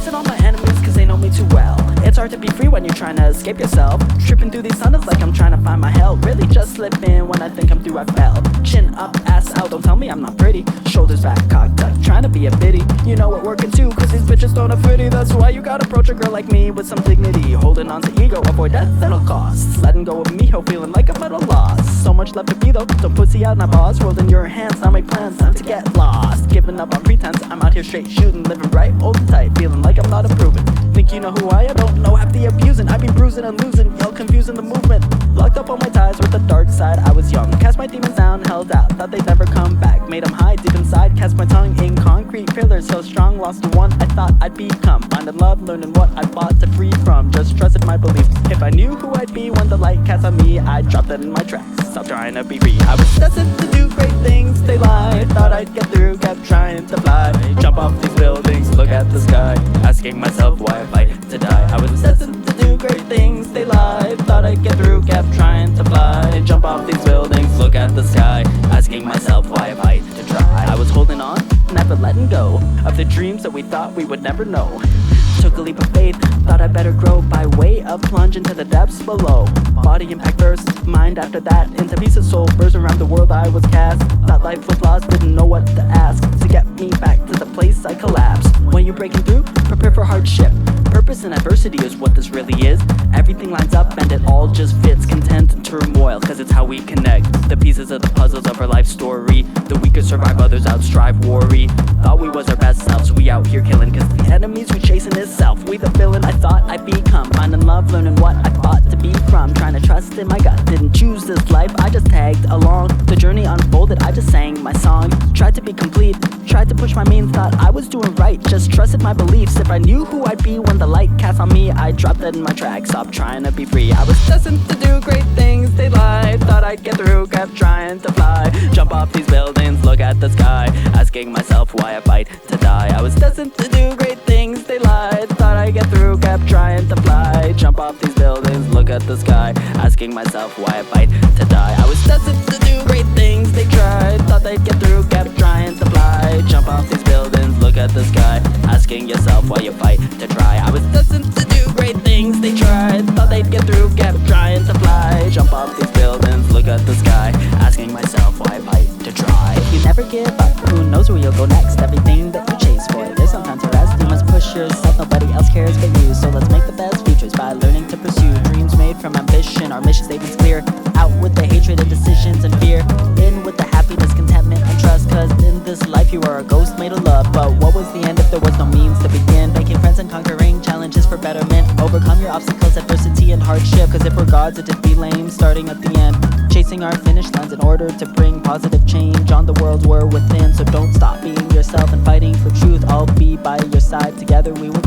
Trusting all my enemies cause they know me too well. It's hard to be free when you're trying to escape yourself. Tripping through these tunnels like I'm trying to find my hell. Really just slipping when I think I'm through, I fell. Chin up, ass out, don't tell me I'm not pretty. Shoulders back, cocked up, trying to be a biddy. You know what, working too, cause these bitches don't have footy. That's why you gotta approach a girl like me with some dignity. Holding on to ego, avoid death at all costs. Letting go of me, ho, feeling like I'm at a loss. So much left to be though, don't pussy out my boss. Rolled in your hands, now make plans, time to get lost. Giving up on pretense, I'm out here straight shooting. Living right, old and tight, feeling like I'm not improving. Think you know who I am? Don't know half the abusing. I be bruising and losing, y'all confusing the movement. Locked up on my ties with the dark side, I was young. Cast my demons down, held out, thought they'd never come back. Made them hide deep inside, cast my tongue in concrete pillars. So strong, lost the one I thought I'd become. Finding love, learning what I fought to free from. Just trusted my beliefs. If I knew who I'd be when the light cast on me, I'd drop that in my tracks. Stop trying to be free. I was destined to do great things, they lied. Thought I'd get through, kept trying to fly. Jump off these buildings, look at the sky. Asking myself why I fight to die. I was destined to do great things, they lied. Thought I'd get through, kept trying to fly. Jump off these buildings, look at the sky. Asking myself why I fight to try. I was holding on, never letting go of the dreams that we thought we would never know. Took a leap of faith, thought I'd better grow by way of plunge into the depths below. Body impact first, mind after that. Into pieces, soul burst around the world I was cast. Thought life was lost, didn't know what to ask to get me back to the place I collapsed. When you're breaking through, prepare for hardship. Purpose and adversity is what this really is. Everything lines up and it all just fits. Content and turmoil, cause it's how we connect. The pieces of the puzzles of our life story. The weaker survive, others outstrive, worry. Thought we was our best selves, we out here killing. Cause the enemies we chasing is self. We the villain I thought I'd become. Finding love, learning what I fought to be from. Trying to trust in my gut, didn't choose this life, I just tagged along. The journey unfolded, I just sang my song. Tried to be complete, tried to push my means. Thought I was doing right, just trusted my beliefs. If I knew who I'd be when the light cast on me, I'd drop that in my tracks, stop trying to be free. I was destined to do great things, they lied. Thought I'd get through, kept trying to fly. Jump off these buildings, look at the sky. Asking myself why I fight to die. I was destined to do great things, they lied. Thought I'd get through, kept trying to fly. Jump off these buildings, look at the sky. Asking myself why I fight to die. I was destined to do great things, they tried. Thought they'd get through, kept trying to fly. Jump off these buildings, look at the sky. Asking yourself why you fight to try. I was destined to do great things, they tried. Thought they'd get through, kept trying to fly. Jump off these buildings, look at the sky. Asking myself why I fight to try. If you never give up, who knows where you'll go next? Everything that you chase for, there's no time to rest. You must push yourself, nobody else cares but you. So let's make the best futures by learning to pursue dreams made from ambition. Our mission statement's clear. Out with the hatred and decisions and fear. In with the happiness, contentment and trust. Cause in this life you are a ghost made of love. But what was the end if there was no means to begin? Making friends and conquering challenges for betterment. Overcome your obstacles, adversity and hardship. Cause if we're gods it'd be lame starting at the end. Chasing our finish lines in order to bring positive change on the world we're within. So don't stop being yourself and fighting for truth. I'll be by your side, together we will